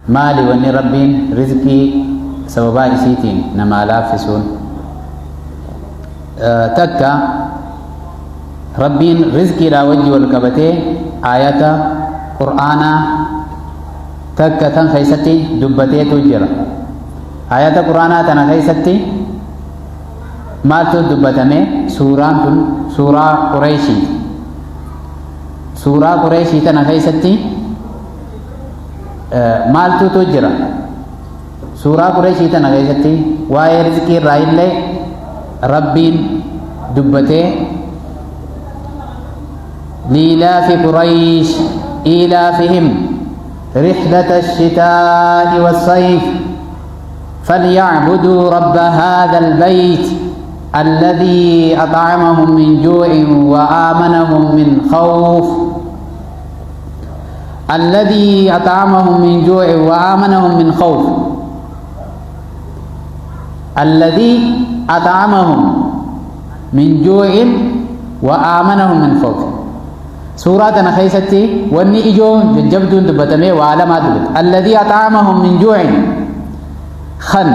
مالي وني ربين رزقي سببا إسيتين نما لافسون تكا ربين رزقي لا وجه والكبتي آيات قرآن تكا تنخيستي دبتي تجرى آيات قرآن تنخيستي مالتو دبتمي سورة قريشي سورة قريشي تنخيستي مالتو تجرى سورة قريشي تنخيستي واي رزقي رايلي ربين دبته لإلاف قريش إيلافهم رحلة الشتاء والصيف فليعبدوا رب هذا البيت الذي أطعمهم من جوع وآمنهم من خوف الذي أطعمهم من جوع وآمنهم من خوف الذي أطعمهم من جوع وآمنهم من خوف سورة نخيستي واني إجو جبدون دبتمي وعلمات دبت الذي أطعمهم من جوع خن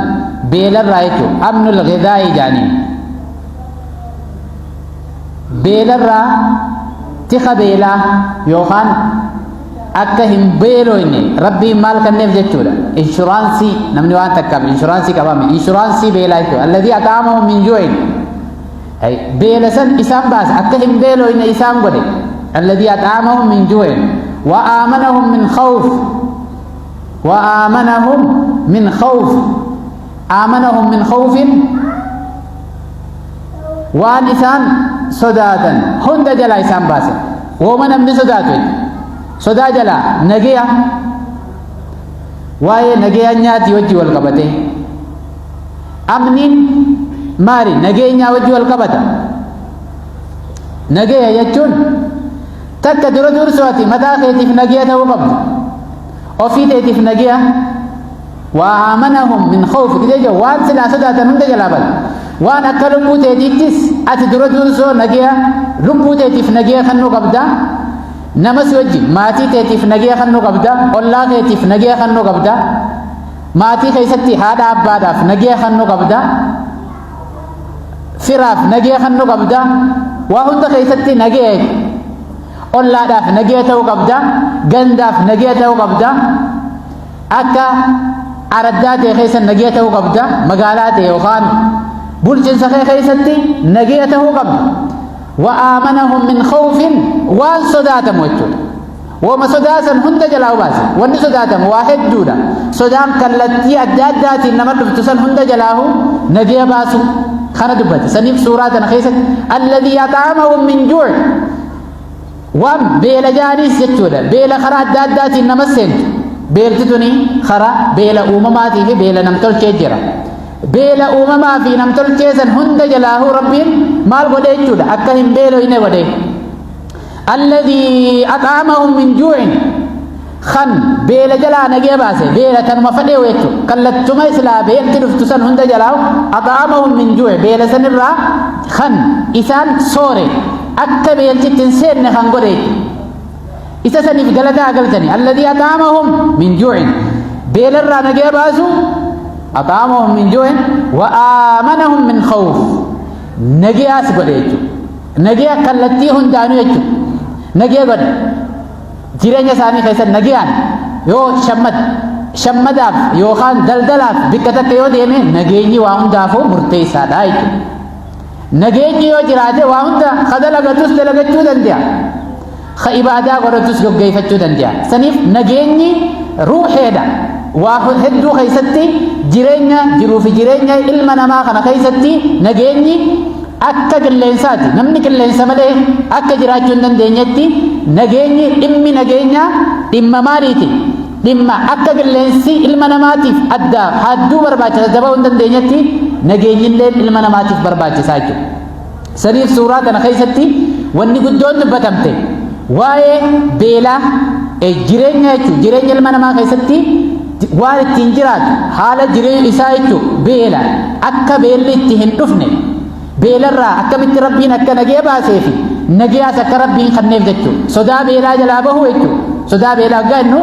بيل الرأيتو أمن الغذاء جاني بيل الرأ تخ بيلا يوخان أكهم بيلو إني ربي مال كنف جتولا إنشورانسي نمني وان تكام إنشورانسي كبامي إنشورانسي بيلايتو الذي أطعمهم من جوع أي بيلسن إسام باس أكهم بيلو إن إسام قدي الذي أطعمهم من جوع وآمنهم من خوف وآمنهم من خوف آمنهم من خوف وان إسان صدادا هند جلا إسام باس ومن أمن صداتو صدا جلا نجيا واي نجيا نياتي وجه والقبته أمنين ماري نجيا وجه والقبته نجيا يجون تك دور سواتي متى خيتي في نجيا توقف وفي تيتي في نجيا وآمنهم من خوف كده جو وان سلا صدا تنون جلا بل وان أكلم بوتي تيس أتدور سو نجيا ربوتي في نجيا خنو قبدا نمس وجي ماتي تيتيف نجيا خنو قبدا الله تيتيف نجيا خنو قبدا ماتي خيستي هذا أبدا نجيا خنو قبدا فراف نجيا خنو قبدا وهند خيستي نجيا الله داف نجيا تو قبدا جنداف نجيا تو قبدا أكا أردات خيس نجيا تو قبدا مقالات يوخان بولجن سخي خيستي نجيا تو قبدا وآمنهم من خوف وان صداتم وجود وما صداتم هند جلاو باس وان صداتم واحد دودا صدام كالتي أدادات إنما تفتسل هند جلاو نجيا باسو خانا دبت سنف سورة نخيسة الذي أطعمهم من جوع وان بيلا جانيس يجودا بيلا خرا أدادات إنما السنت بيلتتني خرا بيلا أمماتي في بيلا نمتل كجرا بيلا أمما في نمتل كيسن هند جلاه ربين مال ودي جودا أكهم بيلو إنه ودي الذي أطعمهم من جوع خن بيلا جلا نجيا باسه بيلا تنما فدي ويتو كلت تميسلا بيل تلفتسن هند جلاو أطعمهم من جوع بيلا سنرا خن إسان سوري أكا بيل تتنسين نخن قدي إسا سنف قلتا قلتني الذي أطعمهم من جوع بيلا را نجيا باسو أطعمهم من جوع وآمنهم من خوف نجيا سبديتو نجيا كلتي هندانو يجو نجيا قد جيرانيا سامي خيسا نجيان يو شمداف يو خان دلدلاف بكتك يو ديمي نجيني واهندافو مرتيسا دايتو نجيني يو جراجة واهندا خدل أغتوس دلغتو دنديا خإبادا غرتوس قيفتو دنديا سنيف نجيني روحي دا وهدو خيستي جيرانيا جرو في جيرانيا إلما نما خنا خيستي نجيني akka qilleensaati namni qilleensa malee akka jiraachuu hin dandeenyetti nageenyi dhimmi nageenya dhimma maaliiti dhimma akka qilleensi ilma namaatiif adda hadduu barbaachisa daba'uu hin dandeenyetti nageenyillee ilma namaatiif barbaachisaa jechuudha saniif suuraa kana keessatti wanni guddoon dubbatamte waa'ee beelaa jireenya jechuudha jireenya ilma namaa keessatti waan ittiin jiraatu haala jireenya isaa jechuudha beela akka beelli itti hin dhufne beelarraa akkamitti rabbiin akka nagee baaseefi nageyaas akka rabbiin kenneef jechuudha sodaa beelaa jalaa bahu jechuudha sodaa beelaa gannu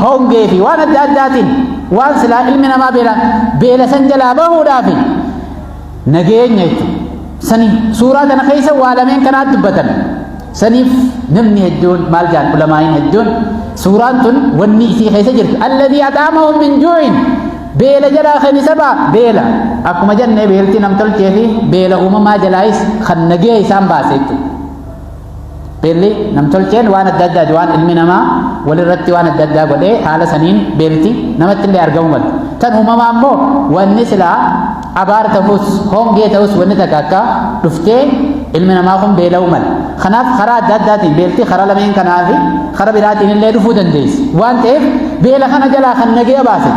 hongee fi waan adda addaatiin waan silaa ilmi namaa beela san jalaa bahuudhaaf nageenya jechuudha. Sani suuraa kana keessa waa lameen kanaa dubbatan. Saniif namni hedduun maal jaan ulamaa'iin hedduun suuraan tun wanni isii keessa jirtu alladhii at'amahum min juu'in beela jalaa kan isa ba'a beela akkuma jennee beelti namtolchee fi beela uumamaa jalaayis kan nagee isaan baase jechuudha. Beelli namtolcheen waan adda addaati waan ilmi namaa walirratti waan adda addaa godhee haala saniin beelti namatti illee argamu malu. Tan uumamaa immoo wanni silaa abaar ta'us hongee ta'us wanni takka akka dhuftee ilmi namaa kun beela'uu mala. Kanaaf karaa adda addaatiin beelti karaa lameen kanaa fi karaa biraatiin illee dhufuu dandeessi. Waan ta'eef beela kana jalaa kan nagee baase.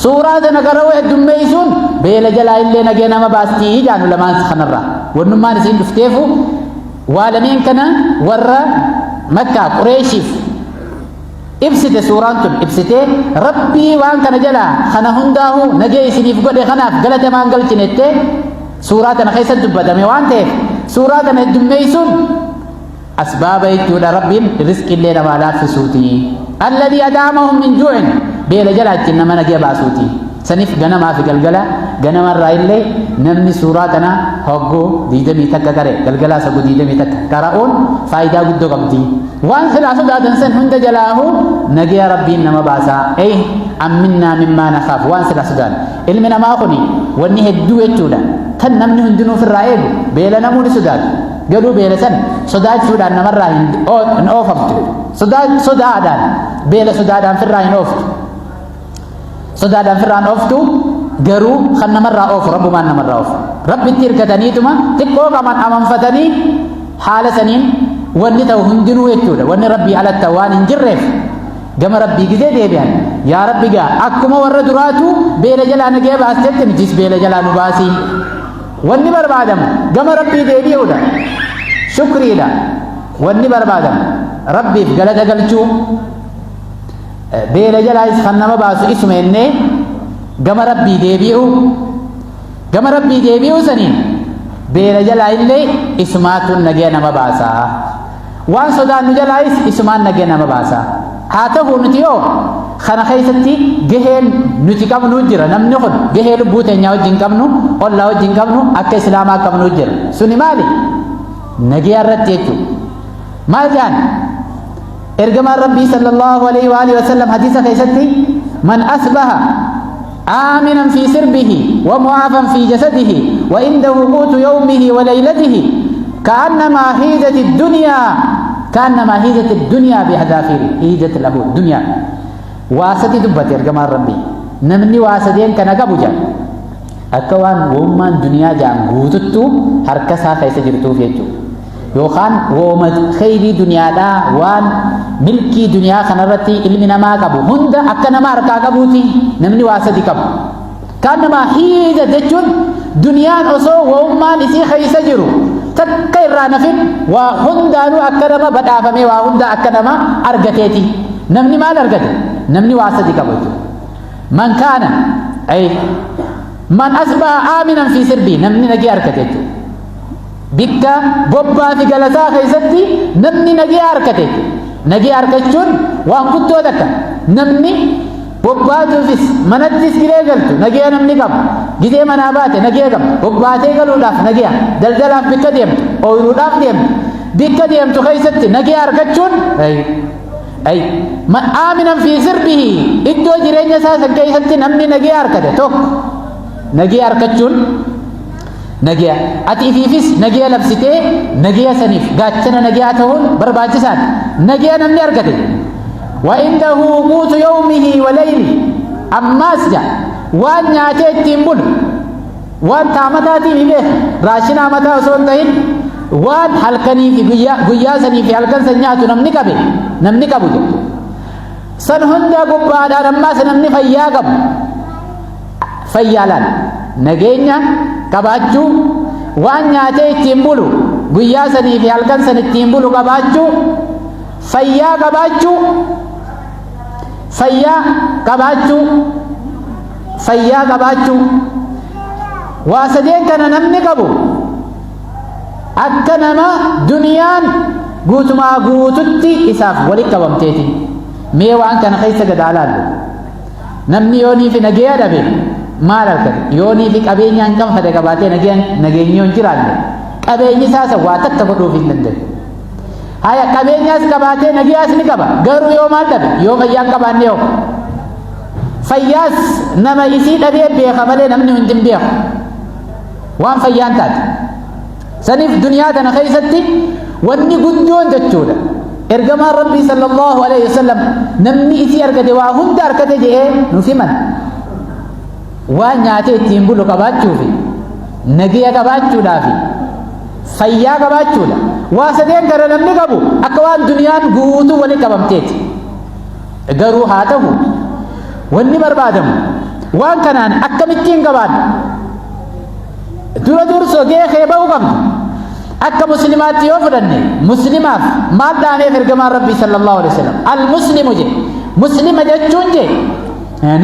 Suuraa sana gara heddummeessuun beela jalaa illee nagee nama baastii jaanu lamaan kanarraa. Wannummaan isiin dhufteefu waa lameen kana warra Makkaa Qureeshiif ibsite suuraan tun ibsitee rabbii waan kana jalaa kana hundaahu nagee isiniif godhe kanaaf galata maan galchinettee suuraa tana keessa dubbatame waan ta'eef suuraa tana heddummeessuun asbaaba jechuudha rabbiin rizqillee namaa laaffisuuti. Alladhii at'amahum min juu'in beela jalaa ittiin nama nagee baasuuti. Saniif ganamaa fi galgala ganamarraa illee namni suuraa tana hogguu 20 takka qaree galgalaa saguu 20 takka qara'uun faayidaa guddoo qabdi. Waan silaa sodaatan san hunda jalaahu nagee rabbiin nama baasaa. Amminnaa mimmaa nakhaaf waan silaa sodaan ilmi namaa kuni wanni hedduu jechuudha. Tan namni hundinuu ofirraa eegu beela namuu ni sodaatu. Garuu beela san sodaachuudhaan namarraa hin oofamtu. Sodaadhaan beela sodaadhaan firraa hin ooftu. Sodaadhaan firraan ooftu garuu kan namarraa oofu rabbumaan namarraa oofu. Rabbitti hirkataniituma xiqqoo qaban amanfatanii haala saniin wanni ta'u hundinuu jechuudha. Wanni rabbii alatta waan hin jirreef gama rabbii gizee deebi'an yaa rabbi gaa akkuma warra duraatu beela jalaa nagee baastetti nutis beela jalaa nu baasii. Wanni barbaadamu gama rabbii deebi'uudha. Shukriidha. Wanni barbaadamu rabbiif galata galchuu. Beela jalaayis kan nama baasu isuma ennee gama rabbii deebi'u saniin beela jalaa illee isumaatu nagee nama baasaa. Waan sodaannu jalaayis isumaan nagee nama baasaa. Haa ta'u nuti yoo kana keessatti gaheen nuti qabnu jira. Namni kun gahee lubbuu teenyaa wajjin qabnu ollaa wajjin qabnu akka islaamaa qabnu jira. Suni maali? Nagee irratti jechuudha. Maal jaan? إرجما ربي صلى الله عليه وآله وسلم حديث كيستي من أصبح آمنا في سربه ومعافا في جسده وعنده قوت يومه وليلته كأنما هيدت الدنيا بحذافيره هيدت له الدنيا واسدي دبت إرجما ربي نمني واسدين كان قبوجا أكوان ومان دنيا جام قوتتو هركسها كيسجرتو فيتو yookaan wooma khayrii duniyaadhaa waan milkii duniyaa kanarratti ilmi namaa qabu hunda akka nama harkaa qabuuti namni waa sadi qabu. Kan nama hiida jechuun duniyaan osoo woommaan isii keessa jiru takka irraa nafin waa hundaanuu akka nama badhaafamee waa hunda akka nama argateeti. Namni maal argate? Namni waa sadi qabu. Man asbaha aaminan fi sirbii namni nagee argate jechuudha. Bikka bobbaa fi galataa keessatti namni nagee harkate. Nagee harkachuun waan guddoo takka. Namni bobbaatuufis manattis giree galtu nagee namni qabu. Gidee manaa baate nagee qabu. Bobbaatee galuudhaaf nagee daldalaaf bikka deemtu ooyiruudhaaf deemtu bikka deemtu keessatti nagee harkachuun aaminan fi sirbihi iddoo jireenya isaa san keessatti namni nagee harkate tokko nagee harkachuun nagee ati ifiifis nagee labsitee nagee saniif gaachana nagee ta'uun barbaachisaan nagee namni argate. Wa indahu quutu yawmihi wa layli ammaas ja waan nyaatee ittiin bulu waan taamataatiin himee raashina mataa osoo hin ta'in waan halkanii fi guyyaa sanii fi halkan san nyaatu namni qabu san hunda gubbaadhaan ammaas namni fayyaa qabu fayyaalaan nageenya qabaachuu waan nyaatee ittiin bulu guyyaa sanii fi halkan san ittiin bulu qabaachuu fayyaa qabaachuu waa sadeen kana namni qabu akka nama duniyaan guutumaa guututti isaaf walitti qabamteeti. Mee waan kana keessa gad ilaallu. Namni yoonii fi nageenya dhabe maal argata? Yoonii fi qabeenyaan kan fade qabaatee nageenyi hin jiraanne qabeenyi isaas waa takka godhuuf hin danda'u. Haya qabeenyaas qabaatee nageenyaas ni qaba. Garuu yoo maal dhabe? Yoo fayyaan qabaanne yoo fayyaas nama isii dhabee beeka malee namni hundi hin beeku. Waan fayyaan taate. Saniif duniyaa tana keessatti wanni guddoon jechuudha. Ergamaan Rabbii sallallahu alaihi wasallam namni isii argate waa hunda argate jedhee nuuf himan. Waan nyaatee ittiin bulu qabaachuufi nageenya qabaachuudhaafi fayyaa qabaachuudha. Waa sadeen gara namni qabu akka waan duniyaan guutuu walitti qabamteeti. Garuu haa ta'u wanni barbaadamu waan kanaan akkamittiin qabaadhu dura dursoo geekee ba'uu qabdu. Akka muslimaatti yoo fudhanne muslimaaf maal dhaameef ergamaan Rabbii sallallahu alaihi wasallam al-muslimu je muslima jechuun je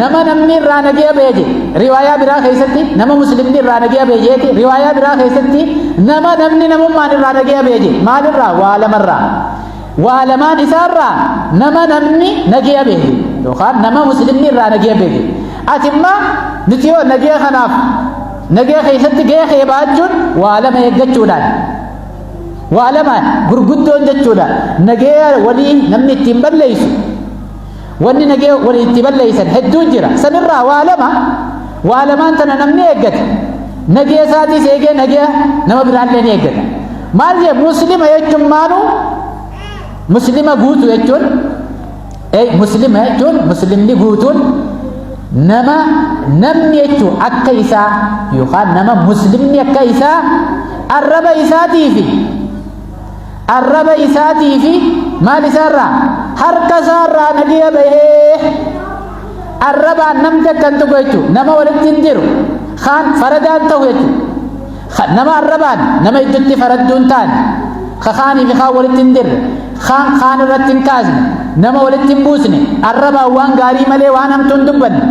nama namni irraa nageenya ba'e je riwaayaa biraa keessatti nama muslimni irraa nageenya ba'e jeeti riwaayaa biraa keessatti nama namni namummaan irraa nageenya ba'e je maalirraa waa lamarraa waa lamaan isaarraa nama namni nageenya ba'e yookaan nama muslimni irraa nageenya ba'e ati immoo nuti yoo nageenya kanaaf nageenya keessatti geekee ba'achuun waa lama eeggachuudhaan waa lama gurguddoon jechuudha. Nageenya walii namni ittiin balleessu wanni nageenya walii itti balleessan hedduun jira. Sanirraa waa lamaan tana namni eeggata. Nageenya isaatiis eegee nageenya nama biraallee ni eeggata. Maal jee muslima jechuun maaluu muslima guutu jechuun muslima jechuun muslimni guutuun namni jechuun akka isaa yookaan nama muslimni akka isaa arraba isaatii fi maal isaarraa harka isaarraa nageenya bahee arrabaan namni akkan tokko jechuun nama walitti hin jiru kaan faradaan ta'u jechuun nama arrabaan nama iddootti faradduun taane kaanii fi kaan walitti hin jirre kaan irratti hin kaasne nama walitti hin buusne arrabaan waan gaarii malee waan hamtuu hin dubbanne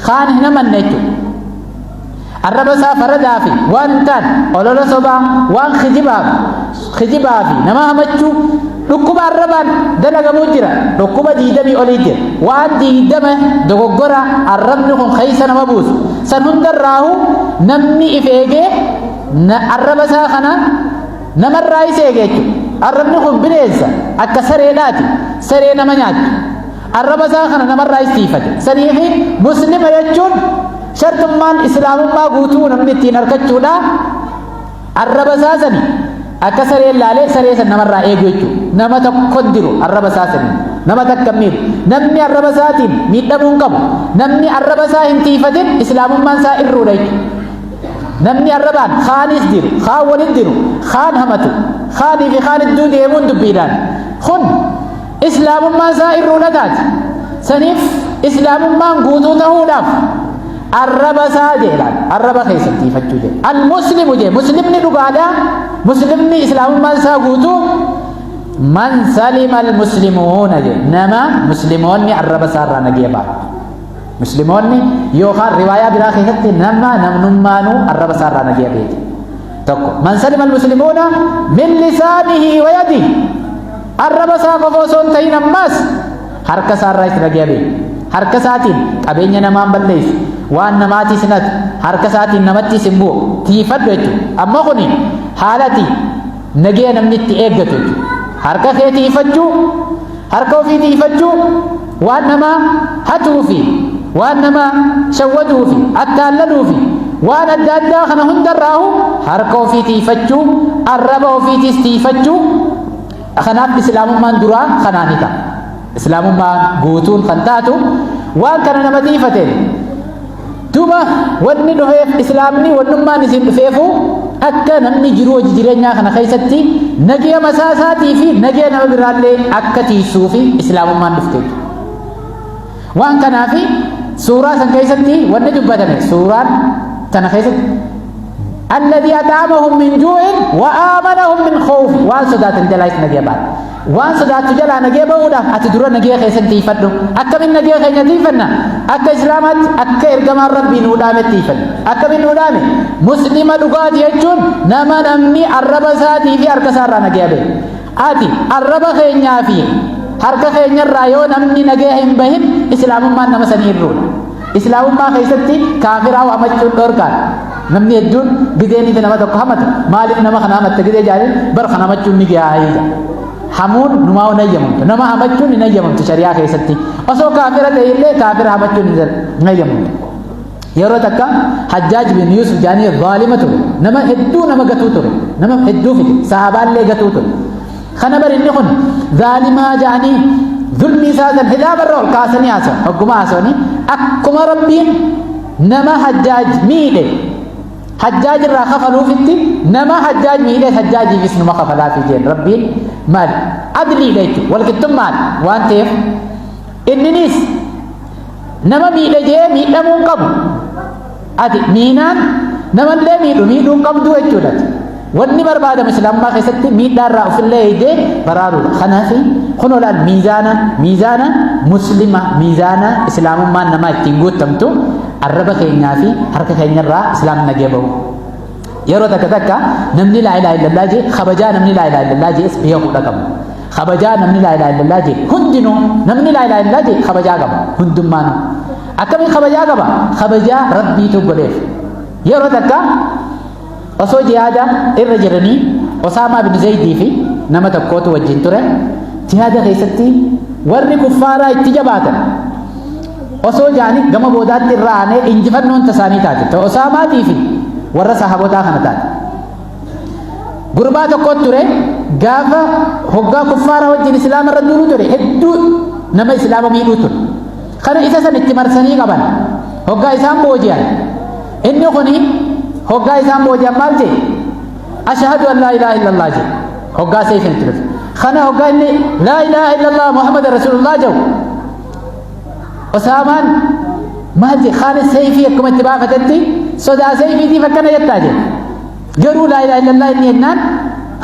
kaan hin amanne jechuudha. Arraba isaa faradaa fi waan hin taane olola sobaa waan kijibaa fi nama hamachuu dhukkuba arrabaan dalagamuu jira. Dhukkuba 20 olii jira. Waan 20 dogoggora arrabni kun keessa nama buusu. San hundarraahu namni if eegee arraba isaa kana namarraa is eegee jechuudha. Arrabni kun bineensa akka sareedhaati. Saree nama nyaatti. Arraba isaa kana namarraa is tiifate. Saniifi muslima jechuun shartummaan islaamummaa guutuu namni ittiin argachuudha. Arraba isaa sani akka saree laalee saree san namarraa eegu jechuudha. Nama tokko diru arraba isaa sani nama takka miidhu. Namni arraba isaatiin miidhamuu hin qabu. Namni arraba isaa hin tiifatin islaamummaan isaa irruudha jechuudha. Namni arrabaan khaanis diru, khaan walin diru, khaan hamatu, khaanii fi khaan idduu deemuun dubbiidhaan kun islaamummaan isaa irruudha taati. Saniif islaamummaan guutuu ta'uudhaaf arraba isaa jedhaan arraba keessatti ifachuu jedhe al-muslimu jedhe muslimni dhugaadha. Muslimni islaamummaan isaa guutuu man salima al-muslimuuna jedhe nama muslimoonni arraba isaa irraa nageenya baatu. Muslimoonni yookaan riwaayaa biraa keessatti nama namnummaanuu arraba isaa irraa nageenya beeke tokko man salima al-muslimuuna min lisaanihi wa yadihi arraba isaa qofa osoo hin ta'in ammas harka isaa irraa itti nageenya beeke. Harka isaatiin qabeenya namaan balleessu waan namaatis natu harka isaatiin namattis hin bu'u tiifadhu jechuudha. Amma kuni haalati nageenya namni itti eeggatu jechuudha. Harka kee tiifachuu harka ofii tiifachuu waan namaa hatuu fi waan namaa shawwaduu fi attaallaluu fi waan adda addaa kana hundarraahu harka ofii tiifachuu arraba ofiitis tiifachuu. Kanaaf islaamummaan duraa kanaan ta'a. Islaamummaan guutuun kan taatu waan kana nama tiifate duuba wanni dhufeef islaamni wannummaan isin dhufeefu akka namni jiru hojii jireenyaa kana keessatti nageenya masaa isaatii fi nageenya nama biraallee akka tiisuu fi islaamummaan dhufte. Waan kanaafi suuraa san keessatti wanni dubbatame suuraan tana keessatti alladhi at'amahum min ju'in wa amanahum min khawf waan sodaatan jalaa is nageenya baatu. Waan sodaatu jalaa nageenya ba'uudhaaf ati dura nageenya keessan tiifadhu. Akkamiin nageenya keenya tiifanna? Akka islaamaatti akka ergamaan Rabbii nuu dhaame tiifanna. Akkamiin nuu dhaame? Muslima dhugaati jechuun nama namni arraba isaatii fi harka isaarraa nageenya ba'e. ati arraba keenyaa fi harka keenyarraa yoo namni nagee hin bahin islaamummaan nama sanii irruudha. Islaamummaa keessatti kaafiraa waamachuun dhorkaan namni hedduun gideeniif nama tokko hamata maaliif nama kana hamatta gidee jaalin bar kana hamachuun ni gahaayidha. Hamuun numaa hin hayyamamtu nama hamachuun hin hayyamamtu shari'aa keessatti osoo kaafira ta'e illee kaafira hamachuun hin hayyamamtu. Yeroo takka Hajjaaj bin Yusuf jaanii zaalima ture nama hedduu nama gatuu ture nama hedduu fide sahabaallee gatuu ture. Kana bar inni kun zaalimaa jaanii zulmi isaa san hidaabarra ol kaasanii haasawan hogguma haasawanii akkuma rabbiin nama Hajjaaj miidhe Hajjaaj irraa kafaluufitti nama Hajjaaj miidhe Hajjaajiifis numa kafalaafii jeen rabbiin maali adliidha jechuudha walqixxummaan waan ta'eef inninis nama miidhe jee miidhamuun qabu ati miinaan namallee miidhuun qabdu jechuudha. Wanni barbaadamu islaamummaa keessatti miidhaarraa ofillee eegee baraaruudha. Kanaaf kun olaan miizaana muslima miizaana islaamummaan namaa ittiin guutamtu arraba keenyaa fi harka keenyarraa islaam nagee bahu. Yeroo takka namni laa ilaaha illallah jee kabajaa namni laa ilaaha illallah jees beekuudha qabu. Kabajaa namni laa ilaaha illallah jee hundinuu namni laa ilaaha illallah jee kabajaa qaba hundummaanuu. Akkamiin kabajaa qaba? Kabajaa rabbiitu godheef. Yeroo takka osoo jihaada irra jiranii Osaamaa bin Zaydii fi nama tokkootu wajjin ture. Jihaada keessatti warri kuffaaraa itti jabaatan osoo jaanii gama boodaatti irra aanee injifannoon tasaanii taate Osaamaatii fi warra sahabotaa kana taate. Gurbaa tokkotu ture gaafa hoggaa kuffaaraa wajjin islaama irra duulu ture hedduu nama islaama miidhuu ture. Kana isa san itti marsanii qaban hoggaa isaan booji'an inni kuni hoggaa isaan booji'an maal jee ashhadu an laa ilaaha illallah jee hoggaa seefin ture. Kana hoggaa inni laa ilaaha illallah muhammad rasulullah jedhu Osaamaan maal jee kaan seefii akkuma itti baafatetti sodaa seefiitiif akkana jettaa jee garuu laa ilaaha illallah inni jennaan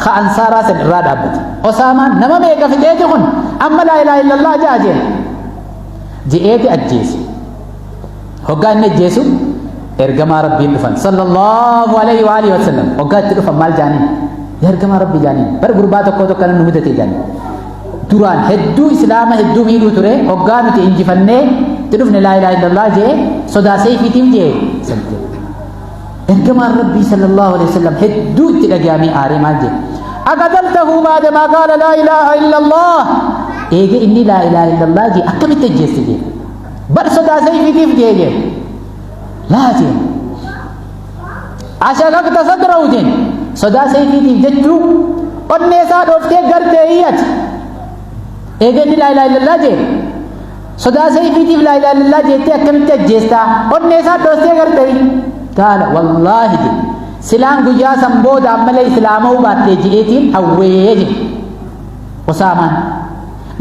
ka ansaaraa san irraa dhaabbate. Osaamaan nama meeqa fixeeti kun amma laa ilaaha illallah jaa jeen je'eeti ajjeese. Hoggaa inni ajjeesu ergamaa rabbiin dhufan sallallahu alaihi wa alihi wasallam hoggaa itti dhufan maal jaaniin ergamaa rabbii jaaniin bar gurbaa tokko kana nu mudate jaaniin duraan hedduu islaama hedduu miidhuu ture hoggaa nuti injifannee itti dhufne laa ilaaha illallah jee sodaa seefiitiif jee ergamaa rabbii sallallahu alaihi wasallam hedduu itti dhagaamee aaree maal jee aqataltahu baadamaa qaala laa ilaaha illallah eege inni laa ilaaha illallah jee akkamitti ajjeesse jee bar sodaa seefiitiif jee laa jee ashaqaqta sadrahu jeen sodaa seefiitiif jechuu onnee isaa dhooftee gartee iyyate eege inni laa ilaaha illallah jee sodaa seefiitiif laa ilaaha illallah jettee akkamitti ajjeestaa onnee isaa dhooftee gartee qaala wallaahi jee silaan guyyaa san booda ammalee islaama'uu baattee je'eetiin hawwee jee Osaamaan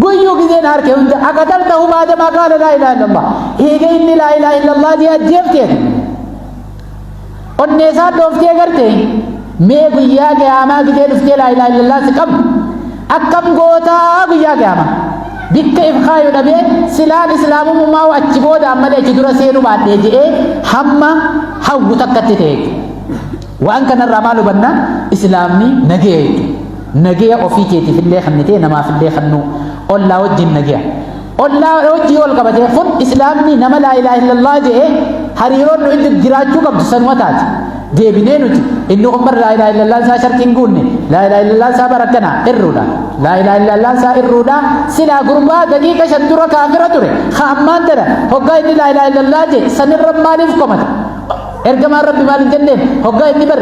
guyyuu gizeen harke hunda aqataltahu baadamaa qaala laa ilaaha illallah eege inni laa ilaaha illallah jee ajjeeftee onnee isaa dhooftee gartee mee guyyaa qiyaamaa gizee dhuftee laa ilaaha illallah si qabdu akkam gootaa guyyaa qiyaamaa bikka ifkaayu dhabee silaan islaamummaa achi booda ammalee achi dura seenuu baadhee je'ee hamma hawwu takkatti ta'e. Waan kanarraa maal hubanna islaamni nagee nagee ofii keetiif illee kannitee namaaf illee kannu ollaa wajjin nagee ollaa wajjii wal qabatee kun islaamni nama laa ilaaha illallah je'ee hariiroon nu inni jiraachuu qabdu sanuma taate deebinee nuti inni kun bar laa ilaaha illallah isaa shartiin guunne laa ilaaha illallah isaa barakkanaa irruudha laa ilaaha illallah isaa irruudha silaa gurbaa daqiiqa shan dura kaafira ture ammaan tana hoggaa inni laa ilaaha illallah jee sanirra maaliif komata ergamaan rabbi maal hin jenneen hoggaa inni bar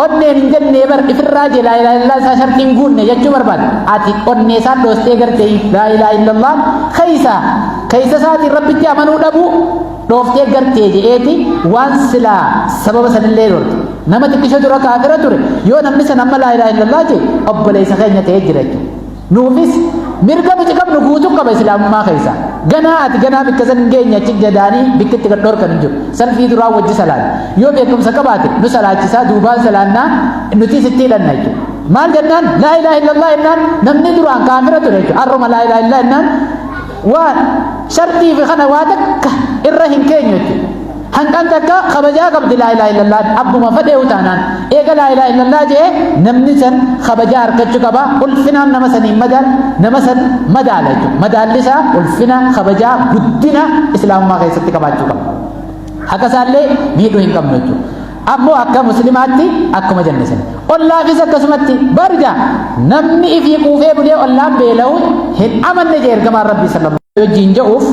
onneen hin jennee bar ifirraa jee laa ilaaha illallah isaa shartiin guunne jechuu barbaade ati onnee isaa dhoostee gartee laa ilaaha illallah keeysa isaatiin rabbitti amanuu dhabuu dhooftee gartee je'eeti waan silaa sababa sanillee dhorte nama xiqqisho dura kaafira ture yoo namni san amma laa ilaaha illallah jee obboleessa keenya ta'ee jira jechuudha. Nuufis mirga nuti qabnu guutuu qaba islaamummaa keessa ganaa ati ganaa bikka san hin geenye achi jadaanii bikkitti gad dhorkan hin jiru salfii duraa wajji salaan yoo beekumsa qabaate nu salaachisaa duubaan salaannaa nuti sitti hidhanna jechuudha. Maal jennaan laa ilaaha illallah jennaan namni duraan kaafira ture jechuudha harruma laa ilaaha illallah jennaan waan shartii fi kana waa takka irra hin keenyu jechuudha. hanqan takka khabajaa qabdi laa ilaaha illallah abbuma fedhe utaanaan eega laa ilaaha illallah jee namni san khabajaa argachuu qaba ulfinaan nama sanii madaala jechuudha madaalli isaa ulfina khabajaa guddina islaamummaa keessatti qabaachuu qaba akka isaallee miidhuu hin qabnu jechuudha ammoo akka muslimaatti akkuma jenne sana ollaafis akkasumatti barja namni ifii quufee bulee ollaan beela'u hin amanne jee ergamaan rabbii sallallahu alaihi wasallam wajjin ja'uuf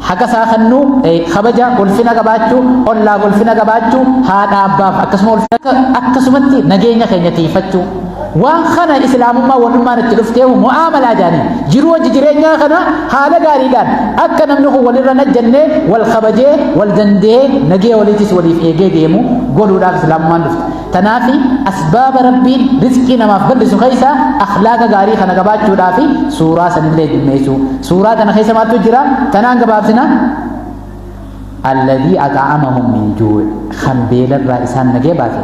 haka isaa kannu kabaja ulfina qabaachuu ollaa ulfina qabaachuu haadha abbaaf akkasumatti nageenya keenya tiifachuu waan kana islaamummaa walummaan itti dhuftee mu'aamalaa jaanii jiruu wajji jireenyaa kana haala gaariidhaan akka namni kun walirra najjannee wal kabajee wal dandee nagee waliitis waliif eegee deemu godhuudhaaf islaamummaan dhufte tanaafi asbaaba rabbiin rizqii namaaf bal'isu keessa akhlaaqa gaarii kana qabaachuudhaaf suuraa sanillee dhimmeessu suuraa kana keessa maaltu jira tanaan gabaabsina alladhii at'amahum min juu' khambeelarraa isaan nagee baate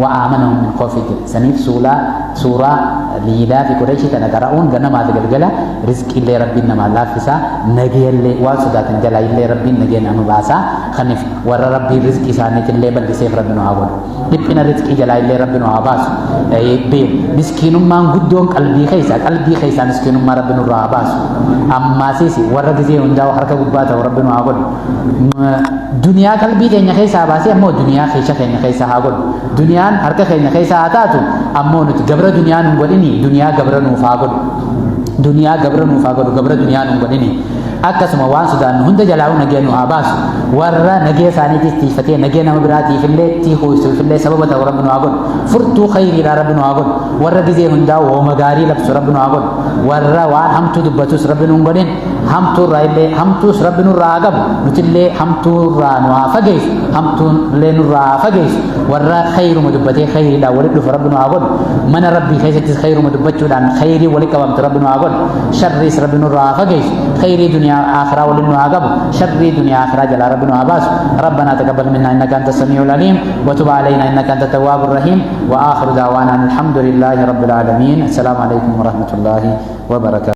وآمنهم من خوف سنيف سورة ليلا في قريش تنقرؤون قلنا ما تقلقلا رزق اللي ربنا ما الله فسا نجي اللي واسدات انجلا اللي ربنا نجينا مباسا خنف ور ربي رزق إسانة اللي بل سيف ربنا عبود لبنا رزق إجلا اللي ربنا عباس بيل مسكين ما نقدون قلبي خيسا مسكين ما ربنا عباس أما سيسي ور رزق ونجاو حركة قبات وربنا عبود دنيا قلبي تيني خيسا باسي أمو دنيا خيسا عبود دنيا harka keenya keessa haa taatu ammoo nuti gabra duniyaa nu godhini duniyaa gabra nuuf haa godhu gabra duniyaa nu godhini akkasuma waan sodaannu hunda jalaa nagee nu haa baasu warra nagee isaaniitiif tiifatee nagee nama biraatiif illee tiikuusuuf illee sababa ta'u rabbi nu haa godhu furtuu khayriidhaa rabbi nu haa godhu warra gizee hundaa wooma gaarii labsu rabbi nu haa godhu warra waan hamtuu dubbatus rabbi nu hin godhin hamtuus rabbi nurraa haa qabu nutillee hamtuurraa nu haa fageessu hamtuullee nurraa haa fageessu warra khayruma dubbatee khayriidhaa walit dhufu rabbi nu haa godhu mana rabbii keessattis khayruma dubbachuudhaan khayrii walit qabamtu rabbi nu haa godhu sharriis rabbi nurraa haa fageessu khayrii duniyaa آخرة ولنها قبل شر دنيا آخرة جل ربنا عباس ربنا تقبل منا إنك أنت السميع العليم وتب علينا إنك أنت التواب الرحيم وآخر دعوانا الحمد لله رب العالمين السلام عليكم ورحمة الله وبركاته.